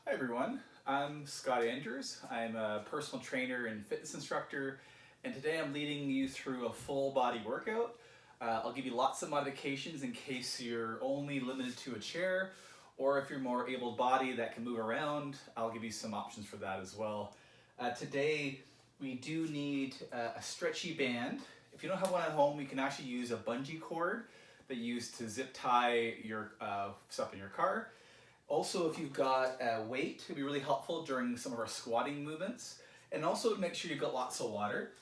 Hi everyone, I'm Scott Andrews. I'm a personal trainer and fitness instructor, and today I'm leading you through a full body workout. I'll give you lots of modifications in case you're only limited to a chair, or if you're more able-bodied that can move around, I'll give you some options for that as well. Today we do need a stretchy band. If you don't have one at home, you can actually use a bungee cord that you use to zip tie your stuff in your car. Also, if you've got a weight, it'd be really helpful during some of our squatting movements. And also make sure you've got lots of water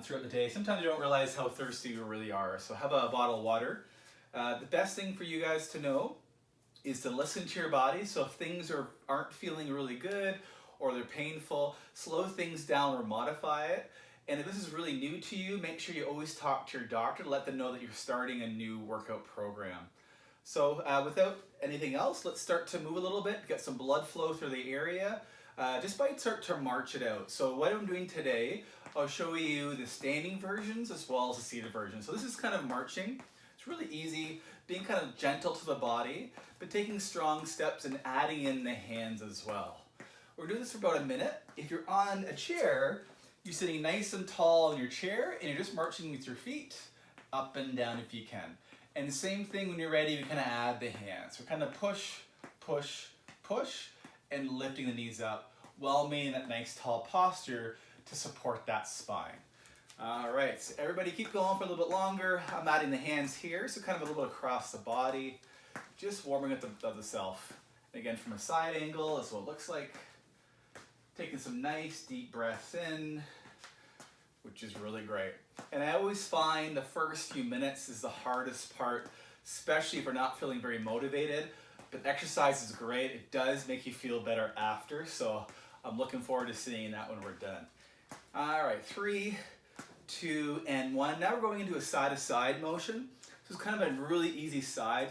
throughout the day. Sometimes you don't realize how thirsty you really are, so have a bottle of water. The best thing for you guys to know is to listen to your body. So if things aren't feeling really good or they're painful, slow things down or modify it. And if this is really new to you, make sure you always talk to your doctor to let them know that you're starting a new workout program. So without anything else, let's start to move a little bit, get some blood flow through the area, just by start to march it out. So what I'm doing today, I'll show you the standing versions as well as the seated version. So this is kind of marching. It's really easy, being kind of gentle to the body, but taking strong steps and adding in the hands as well. We're doing this for about a minute. If you're on a chair, you're sitting nice and tall in your chair and you're just marching with your feet up and down if you can. And the same thing when you're ready, we kind of add the hands. So kind of push, push, push, and lifting the knees up while maintaining that nice tall posture to support that spine. All right, so everybody keep going for a little bit longer. I'm adding the hands here, so kind of a little bit across the body, just warming up the self. And again, from a side angle, that's what it looks like. Taking some nice deep breaths in, which is really great. And I always find the first few minutes is the hardest part, especially if we're not feeling very motivated. But exercise is great. It does make you feel better after. So I'm looking forward to seeing that when we're done. All right, 3, 2, and 1. Now we're going into a side-to-side motion. So it's kind of a really easy side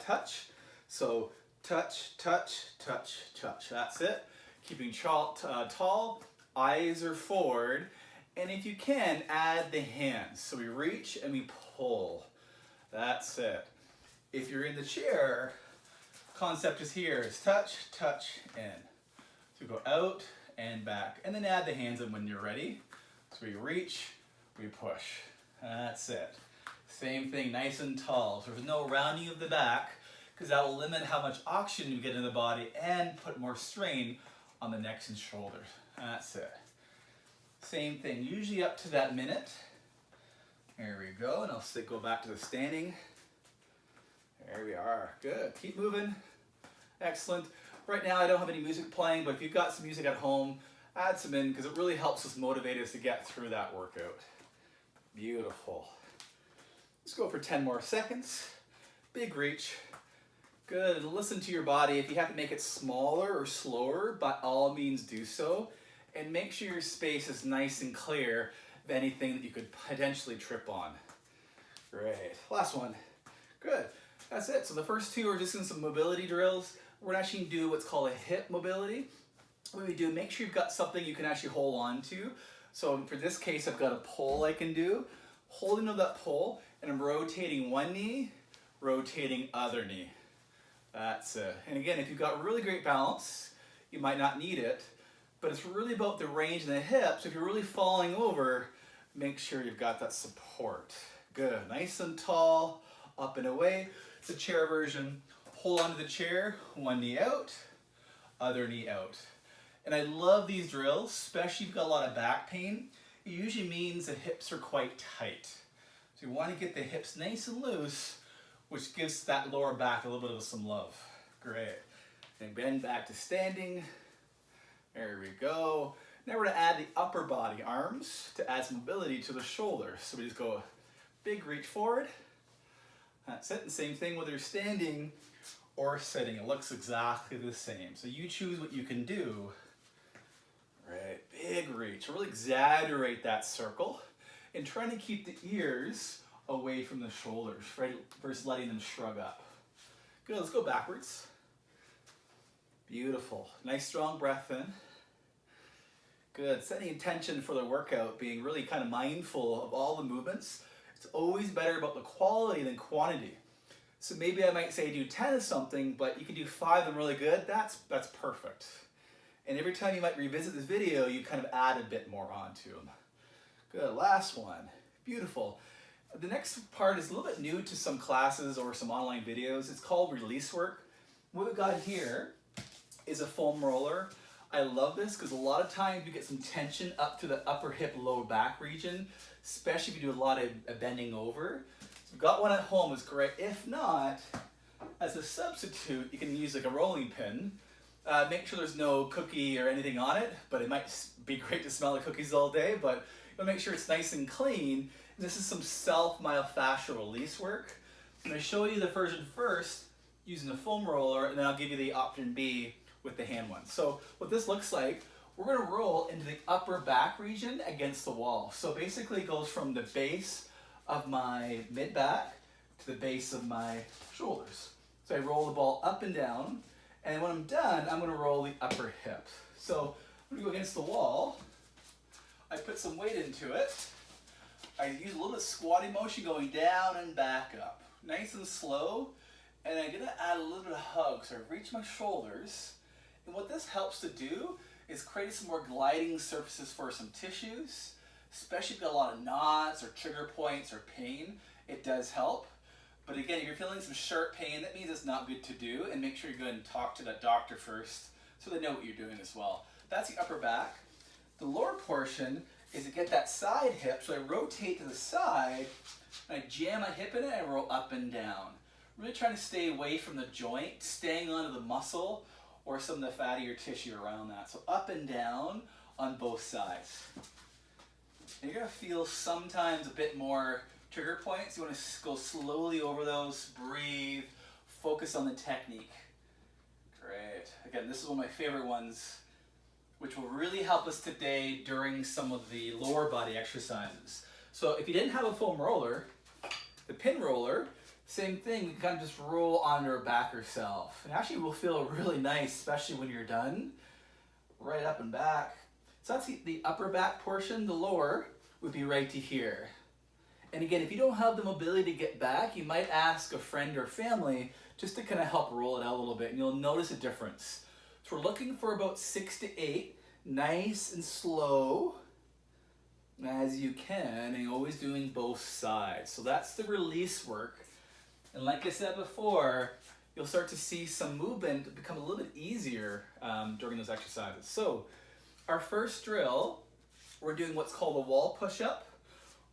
touch. So touch, touch, touch, touch. That's it. Keeping tall, eyes are forward. And if you can, add the hands. So we reach and we pull. That's it. If you're in the chair, concept is here. It's touch, touch, in. So go out and back. And then add the hands in when you're ready. So we reach, we push. That's it. Same thing, nice and tall. So there's no rounding of the back because that will limit how much oxygen you get in the body and put more strain on the necks and shoulders. That's it. Same thing, usually up to that minute. There we go, and I'll go back to the standing. There we are, good, keep moving. Excellent. Right now I don't have any music playing, but if you've got some music at home, add some in because it really helps us motivate us to get through that workout. Beautiful. Let's go for 10 more seconds. Big reach. Good, listen to your body. If you have to make it smaller or slower, by all means do so. And make sure your space is nice and clear of anything that you could potentially trip on. Great. Last one. Good. That's it. So the first two are just in some mobility drills. We're actually going to do what's called a hip mobility. What we do, make sure you've got something you can actually hold on to. So for this case, I've got a pole I can do. Holding to that pole, and I'm rotating one knee, rotating other knee. That's it. And again, if you've got really great balance, you might not need it. But it's really about the range in the hips. If you're really falling over, make sure you've got that support. Good, nice and tall, up and away. It's a chair version. Hold onto the chair, one knee out, other knee out. And I love these drills, especially if you've got a lot of back pain. It usually means the hips are quite tight. So you want to get the hips nice and loose, which gives that lower back a little bit of some love. Great. And bend back to standing. There we go. Now we're going to add the upper body, arms, to add some mobility to the shoulders. So we just go big reach forward. That's it. And same thing whether you're standing or sitting. It looks exactly the same. So you choose what you can do. Right, big reach. Really exaggerate that circle and trying to keep the ears away from the shoulders, right, versus letting them shrug up. Good, let's go backwards. Beautiful. Nice strong breath in. Good. Setting intention for the workout, being really kind of mindful of all the movements. It's always better about the quality than quantity. So maybe I might say do 10 of something, but you can do 5 of them really good. That's perfect. And every time you might revisit this video, you kind of add a bit more onto them. Good, last one. Beautiful. The next part is a little bit new to some classes or some online videos. It's called release work. What we've got here is a foam roller. I love this because a lot of times you get some tension up to the upper hip, lower back region, especially if you do a lot of bending over. So if you've got one at home, it's great. If not, as a substitute, you can use like a rolling pin. Make sure there's no cookie or anything on it, but it might be great to smell the cookies all day, but you want to make sure it's nice and clean. This is some self-myofascial release work. I'm going to show you the version first using the foam roller, and then I'll give you the option B with the hand one. So what this looks like, we're going to roll into the upper back region against the wall. So basically it goes from the base of my mid-back to the base of my shoulders. So I roll the ball up and down, and when I'm done, I'm going to roll the upper hip. So I'm going to go against the wall. I put some weight into it. I use a little bit of squatty motion going down and back up. Nice and slow. And I'm going to add a little bit of hug. So I reach my shoulders. And what this helps to do is create some more gliding surfaces for some tissues. Especially if you've got a lot of knots or trigger points or pain, it does help. But again, if you're feeling some sharp pain, that means it's not good to do. And make sure you go ahead and talk to that doctor first so they know what you're doing as well. That's the upper back. The lower portion is to get that side hip, so I rotate to the side, and I jam my hip in it, and I roll up and down. Really trying to stay away from the joint, staying onto the muscle, or some of the fattier tissue around that. So up and down on both sides. And you're gonna feel sometimes a bit more trigger points. You wanna go slowly over those, breathe, focus on the technique. Great. Again, this is one of my favorite ones, which will really help us today during some of the lower body exercises. So if you didn't have a foam roller, the pin roller, same thing, you can kind of just roll on your back yourself. And actually will feel really nice, especially when you're done. Right up and back. So that's the upper back portion. The lower would be right to here. And again, if you don't have the mobility to get back, you might ask a friend or family just to kind of help roll it out a little bit, and you'll notice a difference. So we're looking for about 6 to 8, nice and slow as you can, and always doing both sides. So that's the release work. And like I said before, you'll start to see some movement become a little bit easier during those exercises. So our first drill, we're doing what's called a wall push-up,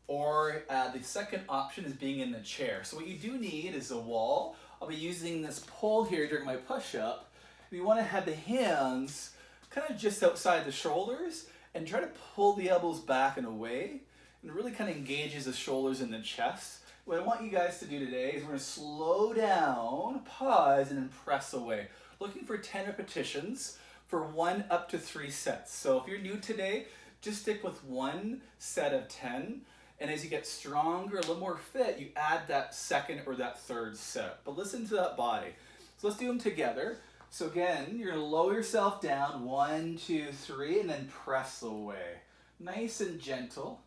or the second option is being in the chair. So what you do need is a wall. I'll be using this pole here during my push-up. You want to have the hands kind of just outside the shoulders and try to pull the elbows back and away, and it really kind of engages the shoulders and the chest. What I want you guys to do today is we're going to slow down, pause, and then press away. Looking for 10 repetitions for 1 up to 3 sets. So if you're new today, just stick with 1 set of 10. And as you get stronger, a little more fit, you add that second or that third set. But listen to that body. So let's do them together. So again, you're going to lower yourself down, 1, 2, 3, and then press away. Nice and gentle,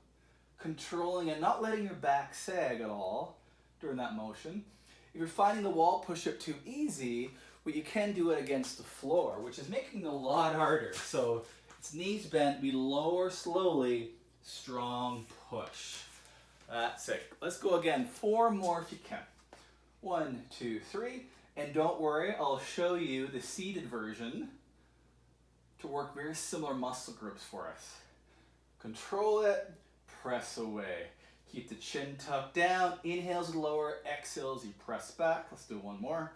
controlling and not letting your back sag at all during that motion. If you're finding the wall push-up too easy, well, you can do it against the floor, which is making it a lot harder. So it's knees bent, we lower slowly, strong push. That's it. Let's go again, 4 more if you can. 1, 2, 3. And don't worry, I'll show you the seated version to work very similar muscle groups for us. Control it, press away. Keep the chin tucked down, inhales lower, exhales, you press back. Let's do one more.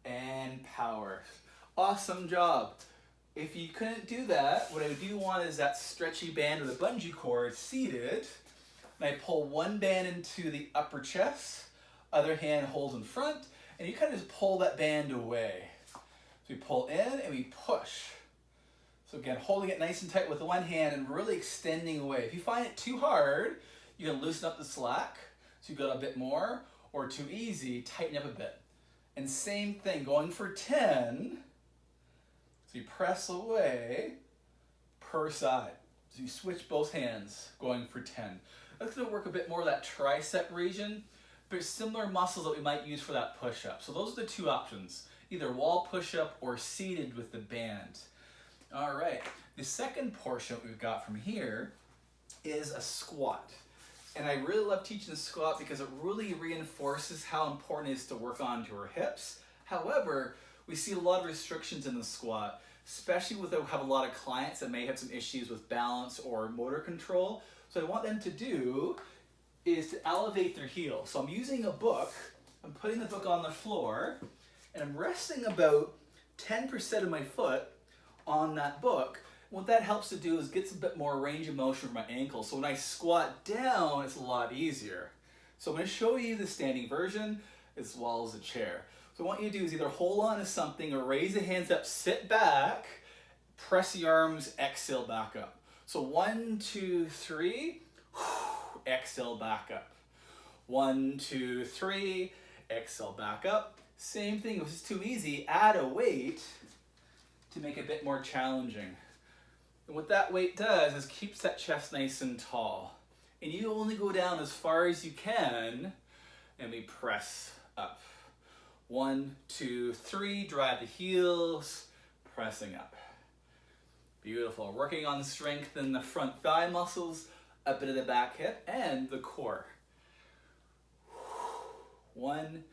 And power. Awesome job. If you couldn't do that, what I do want is that stretchy band or the bungee cord seated. And I pull one band into the upper chest, other hand holds in front, and you kind of just pull that band away. So we pull in and we push. So again, holding it nice and tight with one hand and really extending away. If you find it too hard, you can loosen up the slack. So you've got a bit more, or too easy, tighten up a bit. And same thing, going for 10. So you press away per side. So you switch both hands, going for 10. That's gonna work a bit more of that tricep region. but similar muscles that we might use for that push-up. So those are the two options, either wall push-up or seated with the band. All right, the second portion we've got from here is a squat. And I really love teaching the squat because it really reinforces how important it is to work on your hips. However, we see a lot of restrictions in the squat, especially with have a lot of clients that may have some issues with balance or motor control. So what I want them to do is to elevate their heel. So I'm using a book, I'm putting the book on the floor, and I'm resting about 10% of my foot on that book. What that helps to do is gets a bit more range of motion for my ankle. So when I squat down, it's a lot easier. So I'm going to show you the standing version as well as the chair. So what I want you to do is either hold on to something or raise the hands up, sit back, press the arms, exhale back up. So 1, 2, 3, exhale back up. 1, 2, 3, exhale back up. Same thing, if it's too easy, add a weight to make it a bit more challenging. And what that weight does is keeps that chest nice and tall. And you only go down as far as you can, and we press up. 1, 2, 3, drive the heels, pressing up. Beautiful. Working on strength in the front thigh muscles, a bit of the back hip, and the core. 1,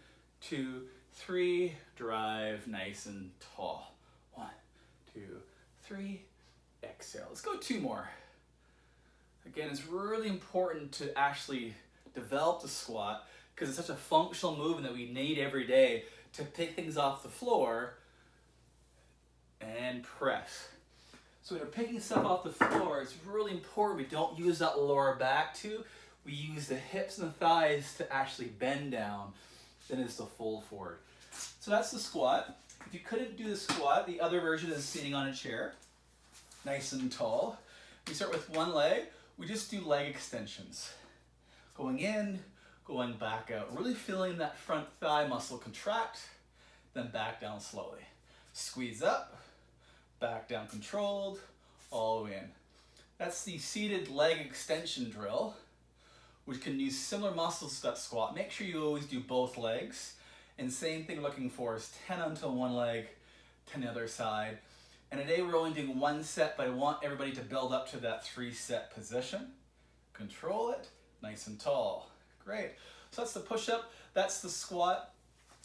2, 3, drive nice and tall. 1, 2, 3, exhale. Let's go 2 more. Again, it's really important to actually develop the squat because it's such a functional movement that we need every day to pick things off the floor and press. So when we're picking stuff off the floor, it's really important we don't use that lower back too. We use the hips and the thighs to actually bend down, then it's the fold forward. So that's the squat. If you couldn't do the squat, the other version is sitting on a chair, nice and tall. We start with one leg. We just do leg extensions. Going in, going back out. Really feeling that front thigh muscle contract, then back down slowly. Squeeze up, back down controlled, all the way in. That's the seated leg extension drill, which can use similar muscles to that squat. Make sure you always do both legs. And same thing looking for is 10 onto one leg, 10 the other side. And today we're only doing 1 set, but I want everybody to build up to that 3-set position. Control it, nice and tall. Great. So that's the push-up, that's the squat.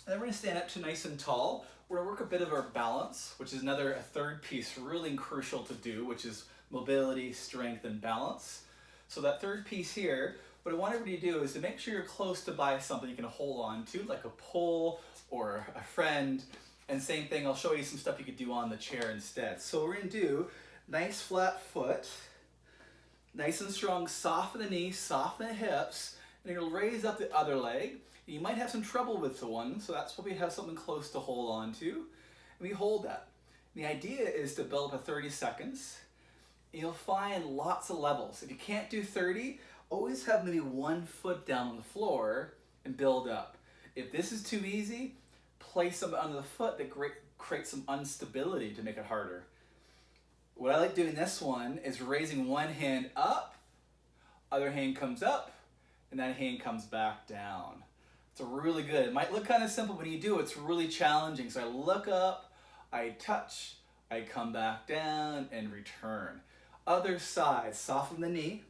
And then we're gonna stand up to nice and tall. We're gonna work a bit of our balance, which is a third piece really crucial to do, which is mobility, strength, and balance. So that third piece here, what I want everybody to do is to make sure you're close to by something you can hold on to, like a pole or a friend. And same thing, I'll show you some stuff you could do on the chair instead. So we're gonna do nice flat foot, nice and strong, soften the knees, soften the hips, and you're gonna raise up the other leg. You might have some trouble with the one, so that's why we have something close to hold on to. And we hold that. The idea is to build up to 30 seconds. You'll find lots of levels. If you can't do 30, always have maybe 1 foot down on the floor and build up. If this is too easy, place something under the foot that creates some instability to make it harder. What I like doing this one is raising one hand up, other hand comes up, and that hand comes back down. It's really good. It might look kind of simple, but when you do it, it's really challenging. So I look up, I touch, I come back down and return. Other side, soften the knee,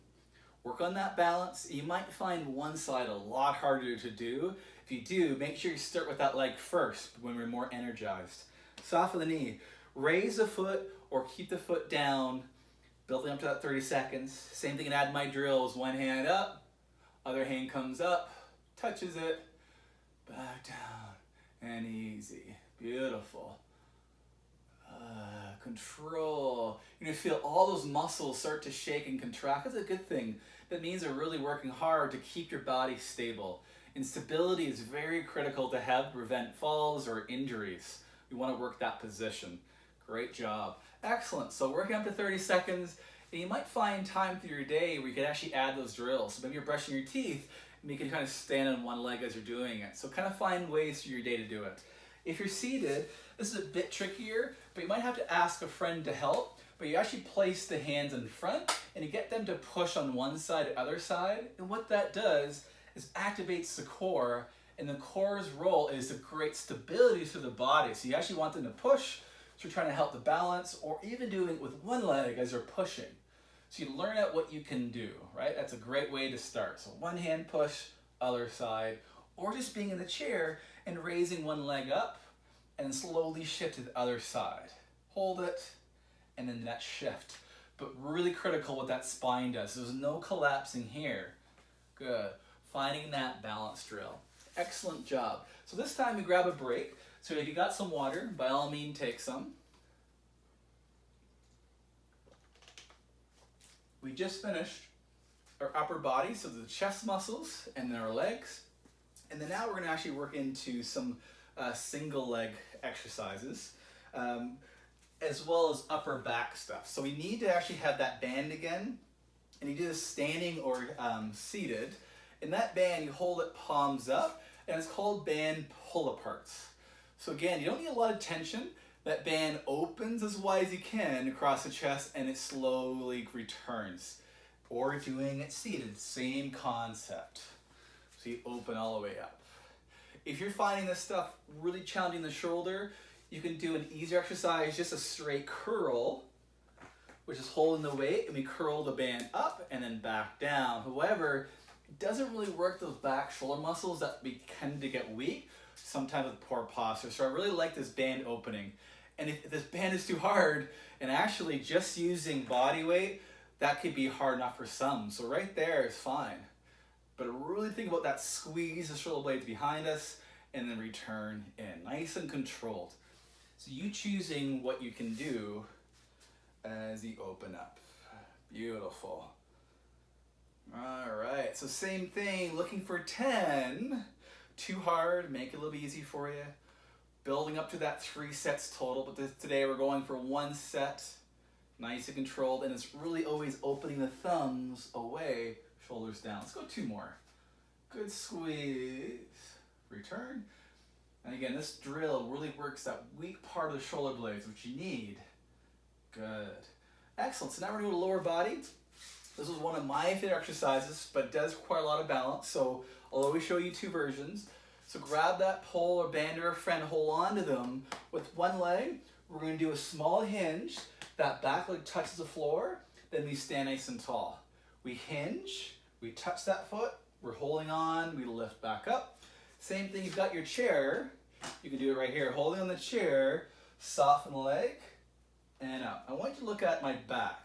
work on that balance. You might find one side a lot harder to do. If you do, make sure you start with that leg first when we're more energized. Soften the knee, raise the foot or keep the foot down, building up to that 30 seconds. Same thing in Add My Drills, one hand up, other hand comes up, touches it, back down, and easy. Beautiful. Control. You're gonna feel all those muscles start to shake and contract. That's a good thing. That means they're really working hard to keep your body stable. And stability is very critical to have to prevent falls or injuries. We want to work that position. Great job. Excellent. So working up to 30 seconds, and you might find time through your day where you can actually add those drills. So maybe you're brushing your teeth, and you can kind of stand on one leg as you're doing it. So kind of find ways through your day to do it. If you're seated, this is a bit trickier, but you might have to ask a friend to help. But you actually place the hands in front, and you get them to push on one side or other side. And what that does is activates the core, and the core's role is to create stability through the body. So you actually want them to push, so you're trying to help the balance, or even doing it with one leg as you're pushing. So you learn out what you can do, right? That's a great way to start. So one hand push, other side, or just being in the chair and raising one leg up and slowly shift to the other side. Hold it, and then that shift. But really critical what that spine does. There's no collapsing here. Good. Finding that balance drill. Excellent job. So this time we grab a break. So if you got some water, by all means take some. We just finished our upper body, so the chest muscles and then our legs. And then now we're going to actually work into some single leg exercises, as well as upper back stuff. So we need to actually have that band again. And you do this standing or seated. In that band, you hold it palms up, and it's called band pull-aparts. So again, you don't need a lot of tension. That band opens as wide as you can across the chest, and it slowly returns. Or doing it seated, same concept. So you open all the way up. If you're finding this stuff really challenging the shoulder, you can do an easier exercise, just a straight curl, which is holding the weight, and we curl the band up and then back down. However, it doesn't really work those back shoulder muscles that we tend to get weak, sometimes with poor posture. So I really like this band opening. And if this band is too hard, and actually just using body weight, that could be hard enough for some. So right there is fine. But really think about that squeeze the shoulder blades behind us and then return in. Nice and controlled. So you choosing what you can do as you open up. Beautiful. All right, so same thing, looking for 10. Too hard, make it a little bit easy for you. Building up to that 3 sets total, but today we're going for 1 set. Nice and controlled, and it's really always opening the thumbs away, shoulders down. Let's go 2 more. Good squeeze, return. And again, this drill really works that weak part of the shoulder blades, which you need. Good. Excellent. So now we're going to do a lower body. This is one of my favorite exercises, but it does require a lot of balance. So I'll always show you 2 versions. So grab that pole or band or a friend, hold on to them. With one leg, we're going to do a small hinge. That back leg touches the floor. Then we stand nice and tall. We hinge, we touch that foot, we're holding on, we lift back up. Same thing, you've got your chair. You can do it right here. Holding on the chair, soften the leg, and up. I want you to look at my back.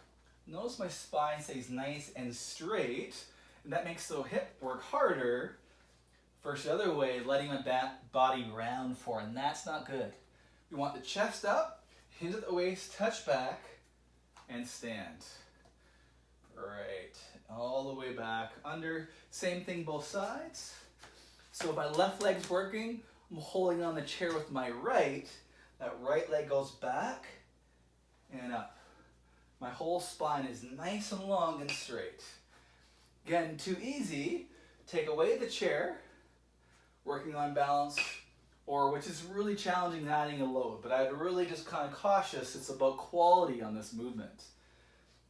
Notice my spine stays nice and straight, and that makes the hip work harder versus the other way, letting my back body round forward, and that's not good. We want the chest up, hinge at the waist, touch back, and stand. Right, all the way back, under. Same thing both sides. So if my left leg's working, I'm holding on the chair with my right. That right leg goes back and up. My whole spine is nice and long and straight. Again, too easy, take away the chair, working on balance, or which is really challenging, adding a load, but I'd really just kind of cautious, it's about quality on this movement.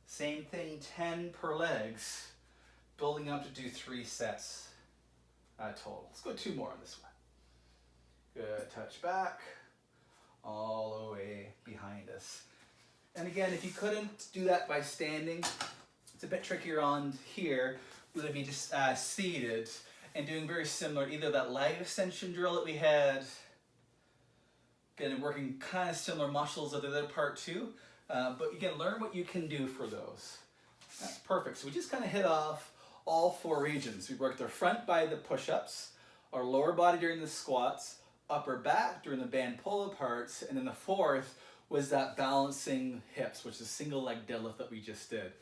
Same thing, 10 per legs, building up to do 3 sets total. Let's go 2 more on this one. Good, touch back, all the way behind us. And again, if you couldn't do that by standing, it's a bit trickier on here. We're going to be just seated and doing very similar, either that leg extension drill that we had, again, working kind of similar muscles of the other part too. But you can learn what you can do for those. That's perfect. So we just kind of hit off all 4 regions. We worked our front by the push-ups, our lower body during the squats, upper back during the band pull-aparts, and then the 4th was that balancing hips, which is single leg deadlift that we just did.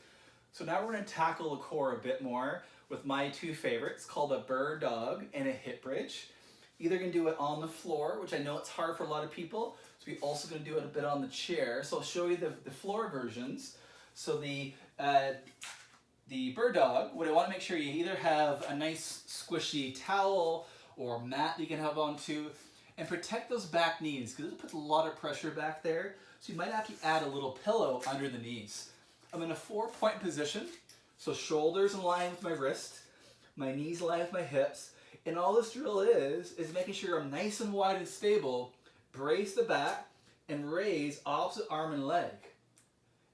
So now we're going to tackle the core a bit more with my 2 favorites, called a bird dog and a hip bridge. Either going to do it on the floor, which I know it's hard for a lot of people, so we're also going to do it a bit on the chair. So I'll show you the floor versions. So the bird dog, what I want to make sure you either have a nice squishy towel or mat you can have on too, and protect those back knees, because it puts a lot of pressure back there, so you might have to add a little pillow under the knees. I'm in a 4-point position, so shoulders in line with my wrist. My knees align with my hips. And all this drill is making sure I'm nice and wide and stable, brace the back, and raise opposite arm and leg.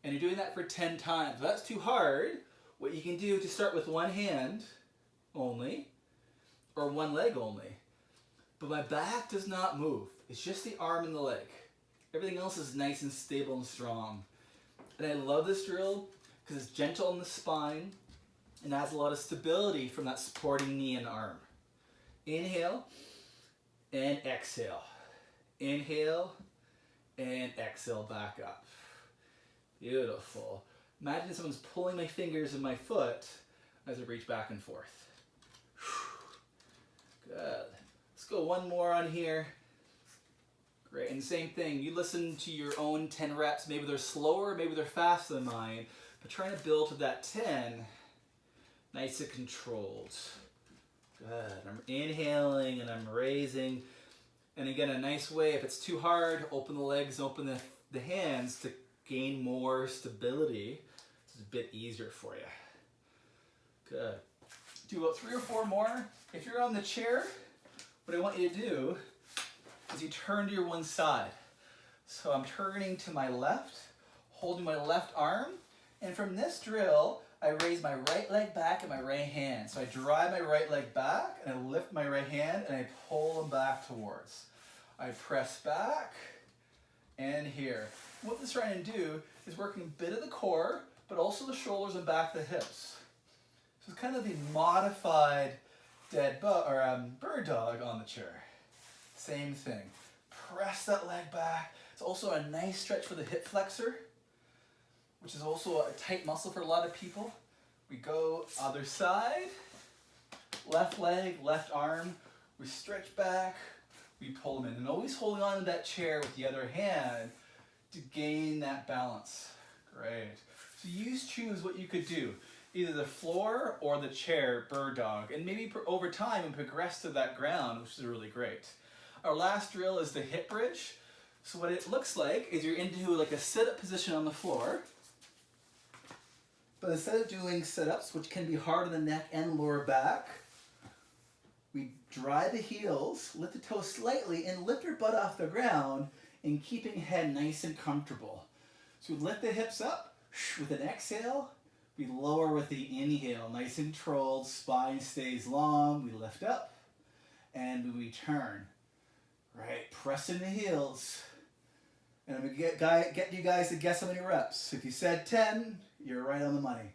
And you're doing that for 10 times. If that's too hard, what you can do to start with one hand only, or one leg only. But my back does not move. It's just the arm and the leg. Everything else is nice and stable and strong. And I love this drill because it's gentle on the spine and adds a lot of stability from that supporting knee and arm. Inhale and exhale. Inhale and exhale back up. Beautiful. Imagine someone's pulling my fingers and my foot as I reach back and forth. Good. Let's go one more on here. Great, and same thing, you listen to your own 10 reps. Maybe they're slower, maybe they're faster than mine, but trying to build to that 10, nice and controlled. Good, I'm inhaling and I'm raising. And again, a nice way, if it's too hard, open the legs, open the hands to gain more stability. It's a bit easier for you. Good. Do about 3 or 4 more. If you're on the chair, what I want you to do is you turn to your one side. So I'm turning to my left, holding my left arm, and from this drill, I raise my right leg back and my right hand. So I drive my right leg back, and I lift my right hand, and I pull them back towards. I press back, and here. What this is trying to do is working a bit of the core, but also the shoulders and back of the hips. So it's kind of the modified bird dog on the chair. Same thing. Press that leg back. It's also a nice stretch for the hip flexor, which is also a tight muscle for a lot of people. We go other side, left leg, left arm. We stretch back, we pull them in. And always holding on to that chair with the other hand to gain that balance. Great. So you choose what you could do. Either the floor or the chair, bird dog. And maybe over time and progress to that ground, which is really great. Our last drill is the hip bridge. So what it looks like is you're into like a sit-up position on the floor. But instead of doing sit-ups, which can be hard on the neck and lower back, we drive the heels, lift the toes slightly, and lift your butt off the ground and keeping head nice and comfortable. So we lift the hips up with an exhale. We lower with the inhale, nice and controlled, spine stays long. We lift up and we return. Right, pressing the heels. And I'm going to get you guys to guess how many reps. If you said 10, you're right on the money.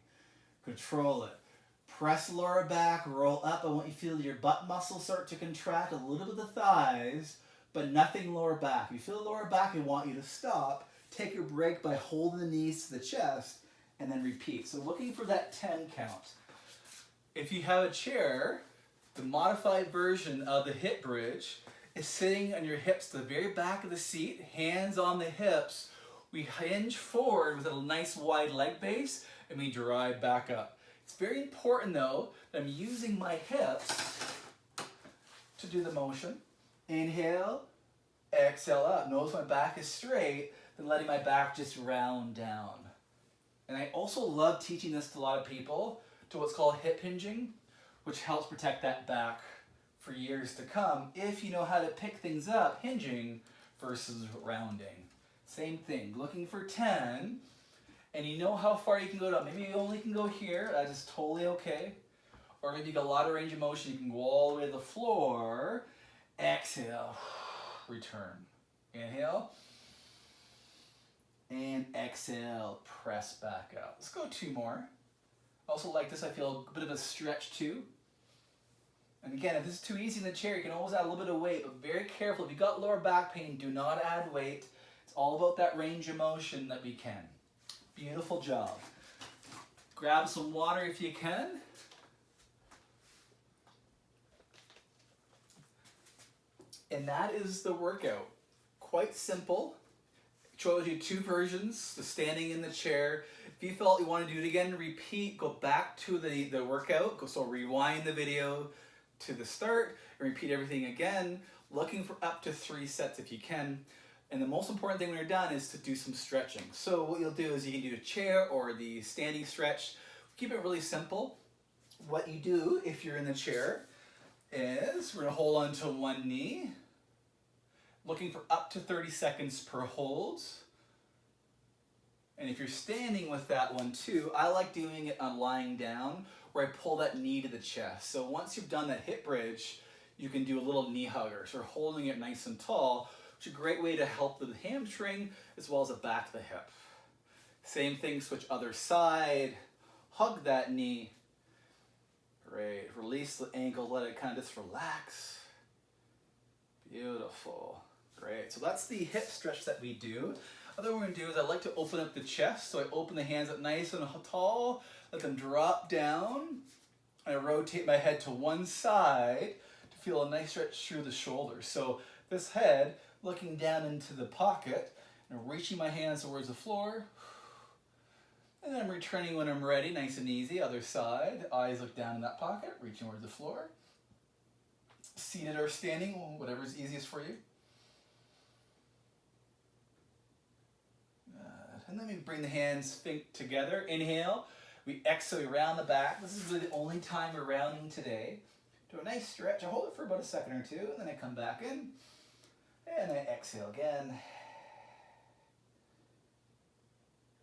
Control it. Press lower back, roll up. I want you to feel your butt muscles start to contract, a little bit of the thighs, but nothing lower back. If you feel lower back, I want you to stop. Take your break by holding the knees to the chest, and then repeat. So looking for that 10 count. If you have a chair, the modified version of the hip bridge is sitting on your hips to the very back of the seat, hands on the hips. We hinge forward with a nice wide leg base, and we drive back up. It's very important though that I'm using my hips to do the motion. Inhale, exhale up. Notice my back is straight, then letting my back just round down. And I also love teaching this to a lot of people, to what's called hip hinging, which helps protect that back for years to come if you know how to pick things up, hinging versus rounding. Same thing, looking for 10, and you know how far you can go down. Maybe you only can go here, that is totally okay. Or maybe you got a lot of range of motion, you can go all the way to the floor. Exhale, return. Inhale. And exhale, press back up. Let's go 2 more. Also like this, I feel a bit of a stretch too. And again, if this is too easy in the chair, you can always add a little bit of weight, but very careful. If you've got lower back pain, do not add weight. It's all about that range of motion that we can. Beautiful job. Grab some water if you can. And that is the workout. Quite simple. Shows you 2 versions, the standing in the chair. If you felt you want to do it again, repeat, go back to the workout. So rewind the video to the start and repeat everything again, looking for up to 3 sets if you can. And the most important thing when you're done is to do some stretching. So what you'll do is you can do a chair or the standing stretch. Keep it really simple. what you do if you're in the chair is we're going to hold on to one knee, looking for up to 30 seconds per hold. And if you're standing with that one too, I like doing it on lying down where I pull that knee to the chest. So once you've done that hip bridge, you can do a little knee hugger. So we're holding it nice and tall, which is a great way to help the hamstring as well as the back of the hip. Same thing, switch other side, hug that knee. Great, release the ankle, let it kind of just relax. Beautiful, great. So that's the hip stretch that we do. Other one we're gonna do is I like to open up the chest. So I open the hands up nice and tall, let them drop down. I rotate my head to one side to feel a nice stretch through the shoulders. So this head looking down into the pocket and reaching my hands towards the floor. And then I'm returning when I'm ready, nice and easy. Other side, eyes look down in that pocket, reaching towards the floor. Seated or standing, whatever's easiest for you. And then we bring the hands together. Inhale. We exhale, we round the back. This is really the only time we're rounding today. Do a nice stretch. I hold it for about a second or two, and then I come back in. And I exhale again.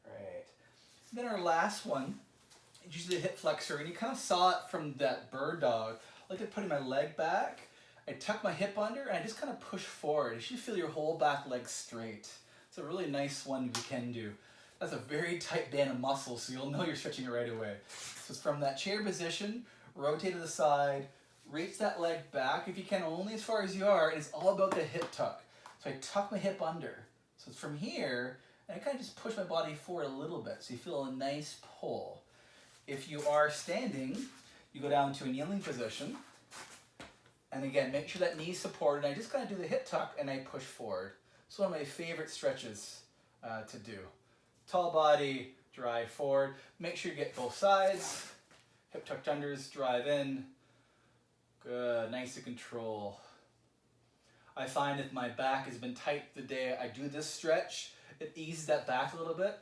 Great. Then our last one is usually the hip flexor, and you kind of saw it from that bird dog. I like to put my leg back. I tuck my hip under, and I just kind of push forward. You should feel your whole back leg straight. It's a really nice one you can do. That's a very tight band of muscles, so you'll know you're stretching it right away. So it's from that chair position, rotate to the side, reach that leg back if you can, only as far as you are, and it's all about the hip tuck. So I tuck my hip under. So it's from here, and I kind of just push my body forward a little bit, so you feel a nice pull. If you are standing, you go down to a kneeling position, and again, make sure that knee's supported. I just kind of do the hip tuck, and I push forward. It's one of my favorite stretches to do. Tall body, drive forward. Make sure you get both sides. Hip tucked unders, drive in. Good, nice and control. I find if my back has been tight the day I do this stretch, it eases that back a little bit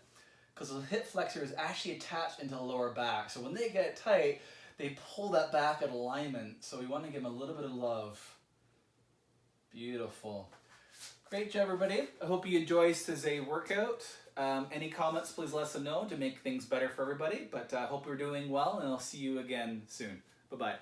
because the hip flexor is actually attached into the lower back. So when they get tight, they pull that back at alignment. So we want to give them a little bit of love. Beautiful. Great job, everybody. I hope you enjoyed today's workout. Any comments, please let us know to make things better for everybody. But I hope you're doing well, and I'll see you again soon. Bye-bye.